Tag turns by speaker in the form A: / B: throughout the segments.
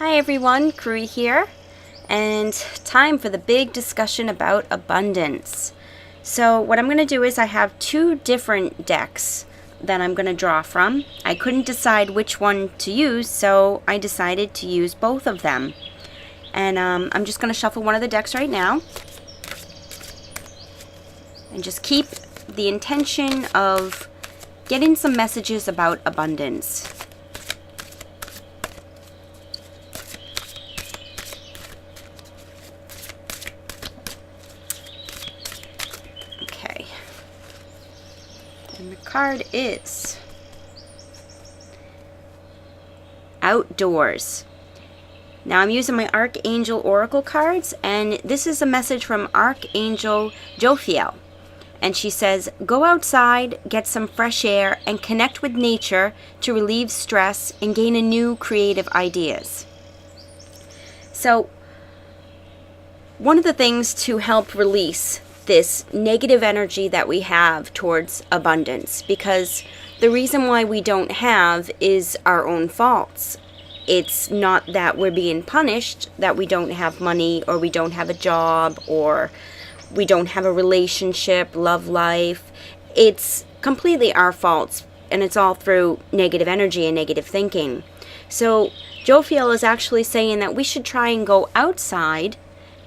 A: Hi everyone, Krui here, and time for the big discussion about abundance. So what I'm going to do is I have two different decks that I'm going to draw from. I couldn't decide which one to use, so I decided to use both of them. And I'm just going to shuffle one of the decks right now. And just keep the intention of getting some messages about abundance. Okay. And the card is Outdoors. Now I'm using my Archangel Oracle cards, and this is a message from Archangel Jophiel. And she says, go outside, get some fresh air, and connect with nature to relieve stress and gain a new creative ideas. So, one of the things to help release this negative energy that we have towards abundance, because the reason why we don't have is our own faults. It's not that we're being punished, that we don't have money, or we don't have a job, or we don't have a relationship, love life. It's completely our faults, and it's all through negative energy and negative thinking. So Jophiel is actually saying that we should try and go outside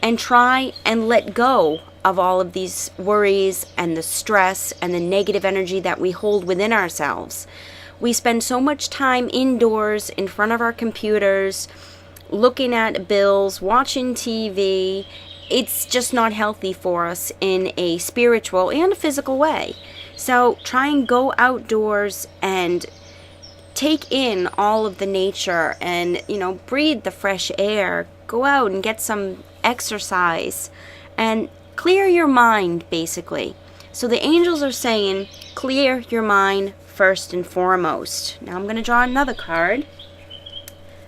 A: and try and let go of all of these worries and the stress and the negative energy that we hold within ourselves. We spend so much time indoors in front of our computers, looking at bills, watching TV. It's just not healthy for us in a spiritual and a physical way. So try and go outdoors and take in all of the nature and, breathe the fresh air. Go out and get some exercise and clear your mind, basically. So the angels are saying, clear your mind first and foremost. Now I'm going to draw another card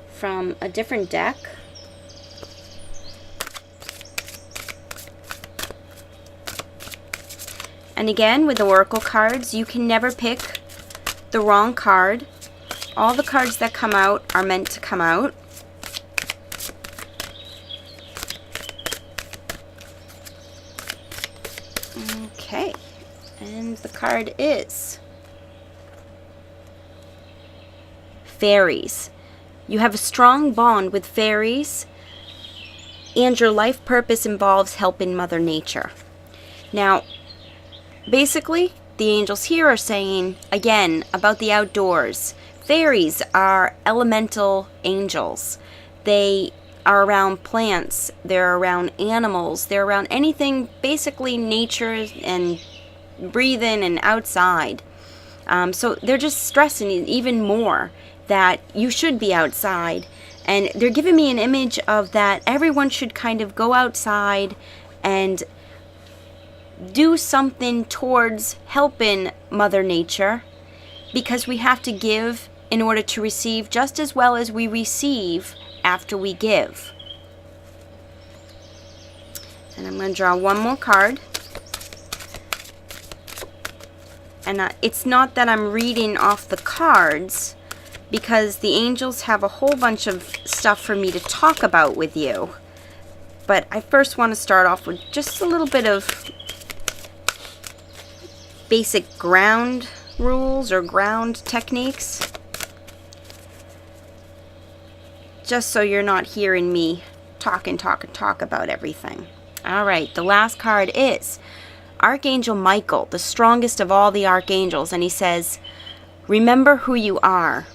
A: from a different deck. And again, with the Oracle cards, you can never pick the wrong card. All the cards that come out are meant to come out. Okay, and the card is Fairies. You have a strong bond with fairies, and your life purpose involves helping Mother Nature. Now, basically, the angels here are saying, again, about the outdoors. Fairies are elemental angels. They are around plants, they're around animals, they're around anything, basically nature and breathing and outside. So they're just stressing even more that you should be outside. And they're giving me an image of that everyone should kind of go outside and do something towards helping Mother Nature, because we have to give in order to receive just as well as we receive after we give. And I'm going to draw one more card. And it's not that I'm reading off the cards, because the angels have a whole bunch of stuff for me to talk about with you. But I first want to start off with just a little bit of basic ground rules or ground techniques, just so you're not hearing me talk about everything. All right, the last card is Archangel Michael, the strongest of all the archangels, and he says, remember who you are.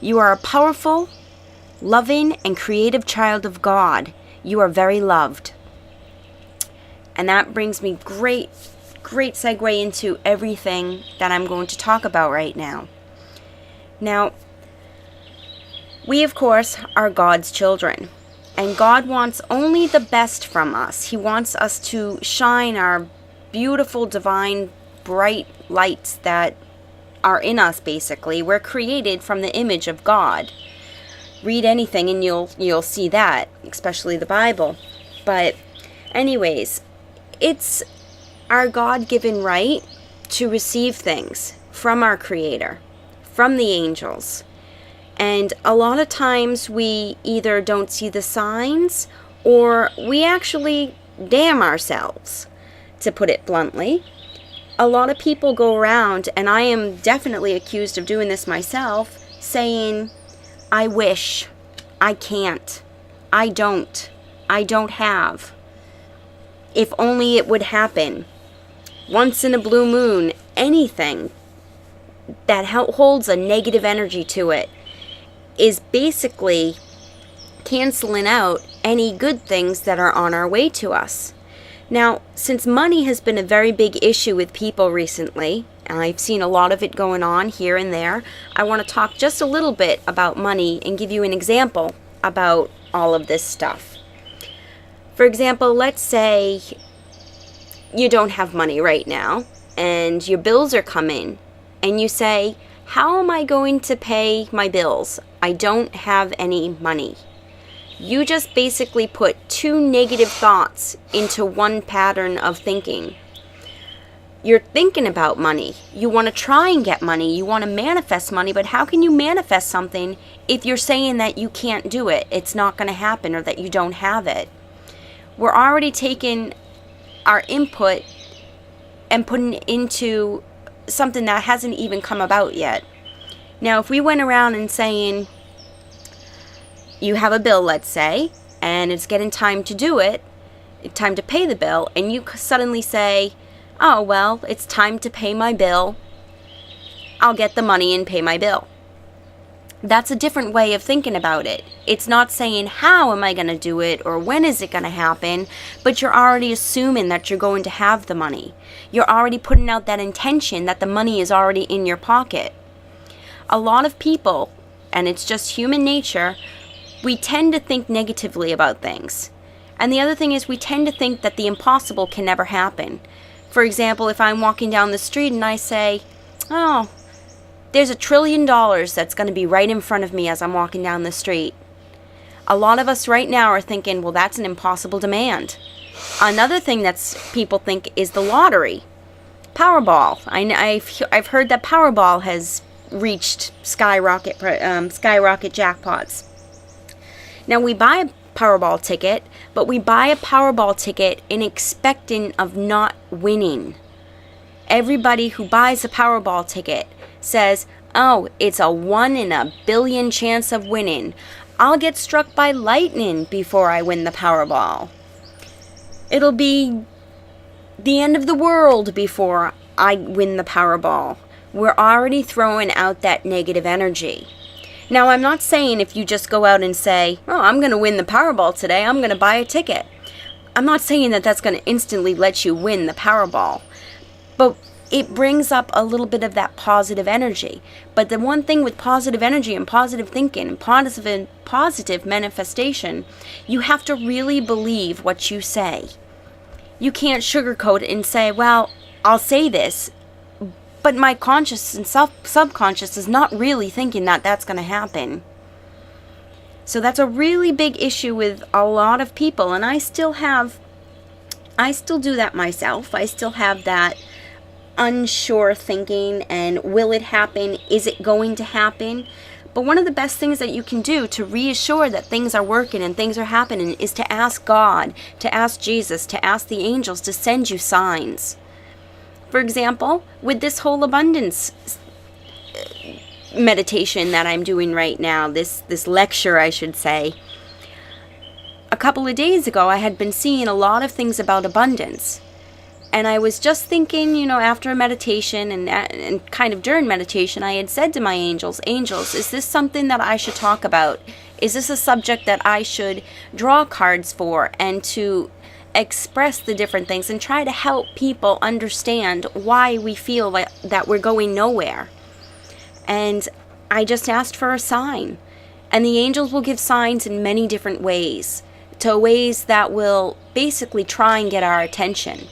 A: You are a powerful, loving, and creative child of God. You are very loved. And that brings me great segue into everything that I'm going to talk about right now. Now, we, of course, are God's children, and God wants only the best from us. He wants us to shine our beautiful, divine, bright lights that are in us, basically. We're created from the image of God. Read anything and you'll see that, especially the Bible. But anyways, it's our God-given right to receive things from our Creator, from the angels. And a lot of times we either don't see the signs or we actually damn ourselves, to put it bluntly. A lot of people go around, and I am definitely accused of doing this myself, saying, I wish, I can't, I don't have. If only it would happen. Once in a blue moon, anything that holds a negative energy to it is basically canceling out any good things that are on our way to us. Now, since money has been a very big issue with people recently, and I've seen a lot of it going on here and there, I want to talk just a little bit about money and give you an example about all of this stuff. For example, let's say you don't have money right now and your bills are coming and you say, how am I going to pay my bills? I don't have any money. You just basically put two negative thoughts into one pattern of thinking. You're thinking about money. You want to try and get money. You want to manifest money, but how can you manifest something if you're saying that you can't do it, it's not going to happen, or that you don't have it? We're already taking our input and putting it into something that hasn't even come about yet. Now, if we went around and saying, you have a bill, let's say, and it's getting time to do it, time to pay the bill, and you suddenly say, oh, well, it's time to pay my bill, I'll get the money and pay my bill. That's a different way of thinking about it. It's not saying, how am I going to do it, or when is it going to happen, but you're already assuming that you're going to have the money. You're already putting out that intention that the money is already in your pocket. A lot of people, and it's just human nature, we tend to think negatively about things. And the other thing is, we tend to think that the impossible can never happen. For example, if I'm walking down the street and I say, oh, there's $1 trillion that's going to be right in front of me as I'm walking down the street. A lot of us right now are thinking, well, that's an impossible demand. Another thing that people think is the lottery. Powerball. I've heard that Powerball has reached skyrocket jackpots. Now, we buy a Powerball ticket, but we buy a Powerball ticket in expecting of not winning. Everybody who buys a Powerball ticket says, oh, it's a 1 in a billion chance of winning. I'll get struck by lightning before I win the Powerball. It'll be the end of the world before I win the Powerball. We're already throwing out that negative energy. Now, I'm not saying if you just go out and say, oh, I'm going to win the Powerball today, I'm going to buy a ticket. I'm not saying that that's going to instantly let you win the Powerball. But it brings up a little bit of that positive energy. But the one thing with positive energy and positive thinking and positive manifestation, you have to really believe what you say. You can't sugarcoat it and say, well, I'll say this, but my conscious and subconscious is not really thinking that that's going to happen. So that's a really big issue with a lot of people. And I still do that myself. I still have that unsure thinking and will it happen? Is it going to happen? But one of the best things that you can do to reassure that things are working and things are happening is to ask God, to ask Jesus, to ask the angels to send you signs. For example, with this whole abundance meditation that I'm doing right now, this lecture, I should say, a couple of days ago I had been seeing a lot of things about abundance. And I was just thinking, after a meditation and kind of during meditation, I had said to my angels, is this something that I should talk about? Is this a subject that I should draw cards for and to express the different things and try to help people understand why we feel that we're going nowhere? And I just asked for a sign. And the angels will give signs in many different ways, to ways that will basically try and get our attention.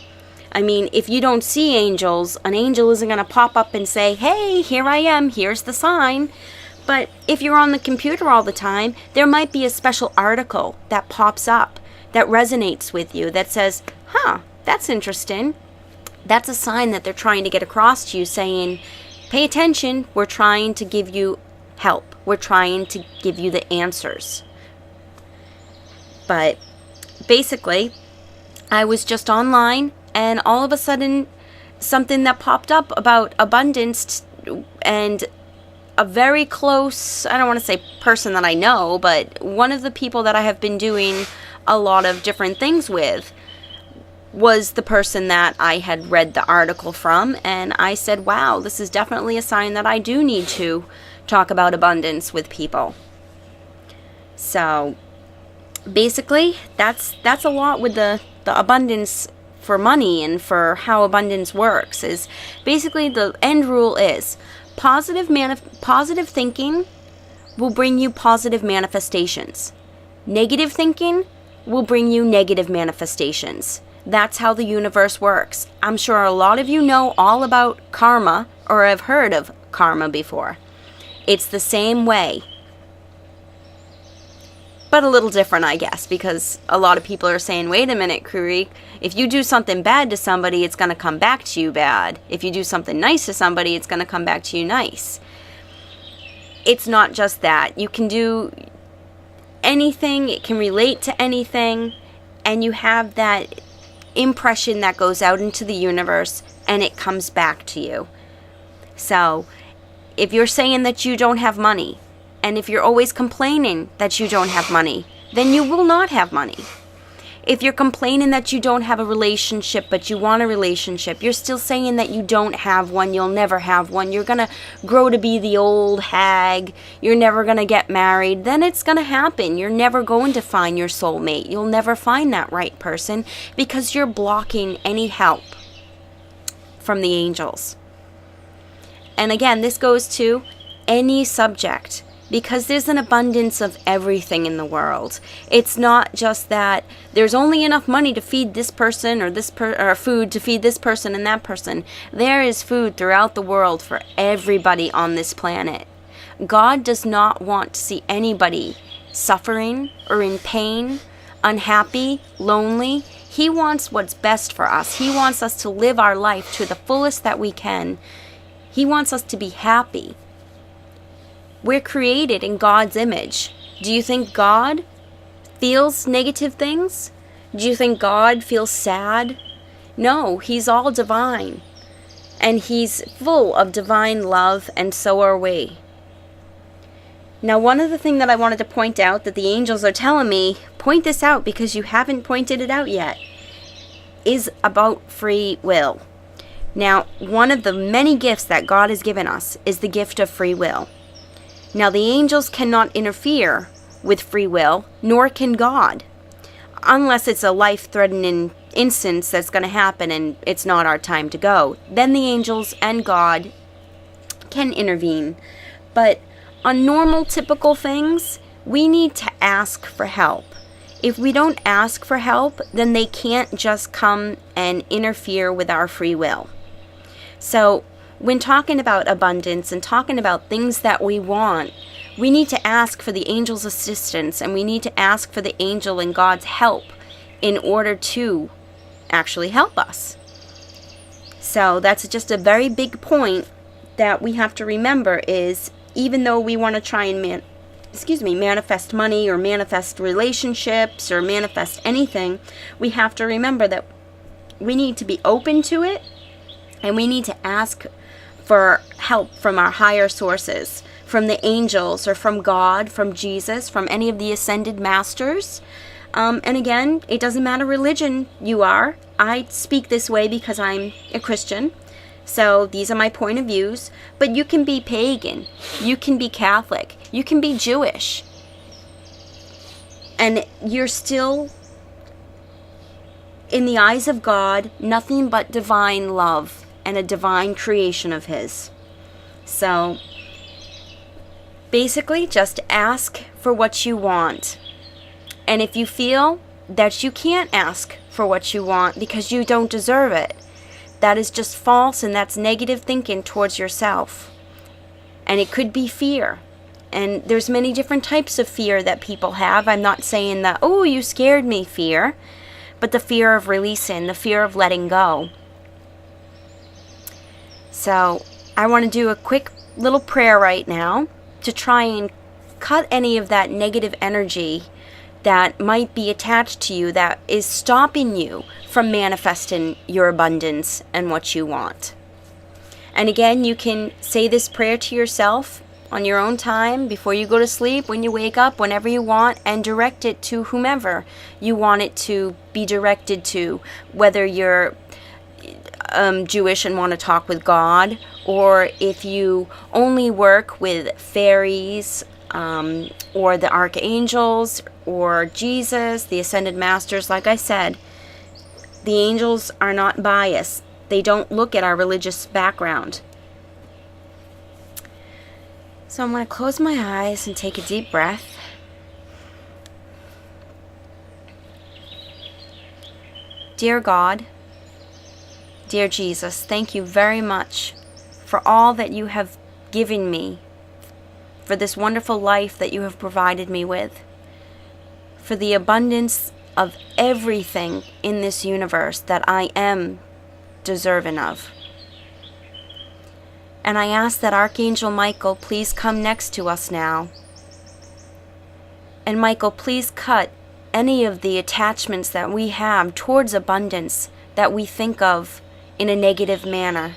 A: I mean, if you don't see angels, an angel isn't going to pop up and say, hey, here I am, here's the sign. But if you're on the computer all the time, there might be a special article that pops up that resonates with you that says, that's interesting. That's a sign that they're trying to get across to you saying, pay attention, we're trying to give you help. we're trying to give you the answers. But basically, I was just online, and all of a sudden, something that popped up about abundance, and a very close, I don't want to say person that I know, but one of the people that I have been doing a lot of different things with was the person that I had read the article from, and I said, wow, this is definitely a sign that I do need to talk about abundance with people. So basically, that's a lot with the abundance for money and for how abundance works. Is basically the end rule is positive thinking will bring you positive manifestations. Negative thinking will bring you negative manifestations. That's how the universe works. I'm sure a lot of you know all about karma or have heard of karma before. It's the same way, but a little different, I guess, because a lot of people are saying, wait a minute, Kuri, if you do something bad to somebody, it's going to come back to you bad. If you do something nice to somebody, it's going to come back to you nice. It's not just that. You can do anything, it can relate to anything, and you have that impression that goes out into the universe, and it comes back to you. So, if you're saying that you don't have money, and if you're always complaining that you don't have money, then you will not have money. If you're complaining that you don't have a relationship, but you want a relationship, you're still saying that you don't have one, you'll never have one, you're going to grow to be the old hag, you're never going to get married, then it's going to happen. You're never going to find your soulmate. You'll never find that right person because you're blocking any help from the angels. And again, this goes to any subject, because there's an abundance of everything in the world. It's not just that there's only enough money to feed this person or food to feed this person and that person. There is food throughout the world for everybody on this planet. God does not want to see anybody suffering or in pain, unhappy, lonely. He wants what's best for us. He wants us to live our life to the fullest that we can. He wants us to be happy. We're created in God's image. Do you think God feels negative things? Do you think God feels sad? No, He's all divine. And He's full of divine love, and so are we. Now, one of the things that I wanted to point out that the angels are telling me, point this out because you haven't pointed it out yet, is about free will. Now, one of the many gifts that God has given us is the gift of free will. Now, the angels cannot interfere with free will, nor can God, unless it's a life-threatening instance that's going to happen and it's not our time to go. Then the angels and God can intervene. But on normal, typical things, we need to ask for help. If we don't ask for help, then they can't just come and interfere with our free will. So, when talking about abundance and talking about things that we want, we need to ask for the angel's assistance, and we need to ask for the angel and God's help in order to actually help us. So that's just a very big point that we have to remember is even though we want to try and manifest money or manifest relationships or manifest anything, we have to remember that we need to be open to it, and we need to ask for help from our higher sources, from the angels or from God, from Jesus, from any of the ascended masters. And again, it doesn't matter religion you are. I speak this way because I'm a Christian. So these are my point of views. But you can be pagan. You can be Catholic. You can be Jewish. And you're still, in the eyes of God, nothing but divine love and a divine creation of His. So, basically, just ask for what you want. And if you feel that you can't ask for what you want because you don't deserve it, that is just false, and that's negative thinking towards yourself. And it could be fear. And there's many different types of fear that people have. I'm not saying that, oh, you scared me fear, but the fear of releasing, the fear of letting go. So, I want to do a quick little prayer right now. to try and cut any of that negative energy that might be attached to you that is stopping you from manifesting your abundance and what you want. And again, you can say this prayer to yourself on your own time, before you go to sleep, when you wake up, whenever you want, and direct it to whomever you want it to be directed to, whether you're Jewish and want to talk with God, or if you only work with fairies, or the archangels, or Jesus, the ascended masters. Like I said, the angels are not biased. They don't look at our religious background. So I'm going to close my eyes and take a deep breath. Dear God, dear Jesus, thank you very much for all that you have given me, for this wonderful life that you have provided me with, for the abundance of everything in this universe that I am deserving of. And I ask that Archangel Michael please come next to us now. And Michael, please cut any of the attachments that we have towards abundance that we think of in a negative manner.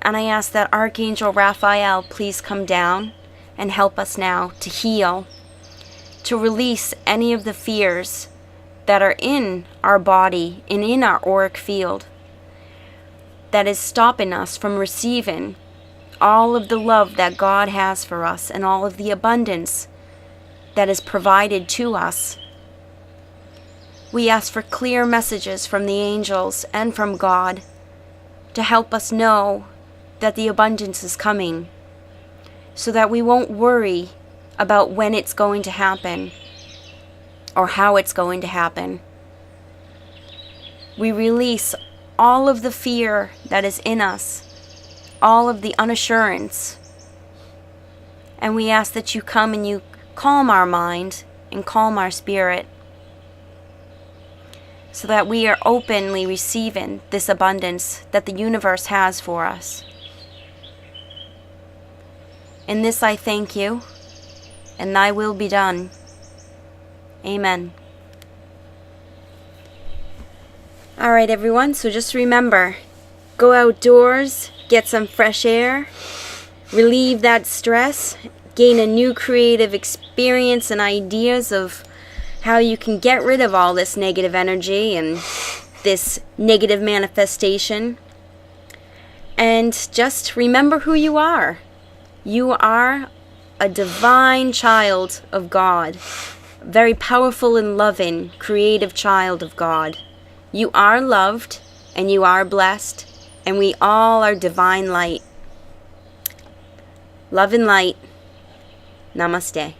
A: And I ask that Archangel Raphael please come down and help us now to heal, to release any of the fears that are in our body and in our auric field that is stopping us from receiving all of the love that God has for us and all of the abundance that is provided to us. We ask for clear messages from the angels and from God to help us know that the abundance is coming, so that we won't worry about when it's going to happen or how it's going to happen. We release all of the fear that is in us, all of the unassurance, and we ask that you come and you calm our mind and calm our spirit, so that we are openly receiving this abundance that the universe has for us. In this I thank you, and thy will be done. Amen. All right, everyone, so just remember, go outdoors, get some fresh air, relieve that stress, gain a new creative experience and ideas of how you can get rid of all this negative energy and this negative manifestation. And just remember who you are. You are a divine child of God, a very powerful and loving, creative child of God. You are loved, and you are blessed, and we all are divine light. Love and light. Namaste.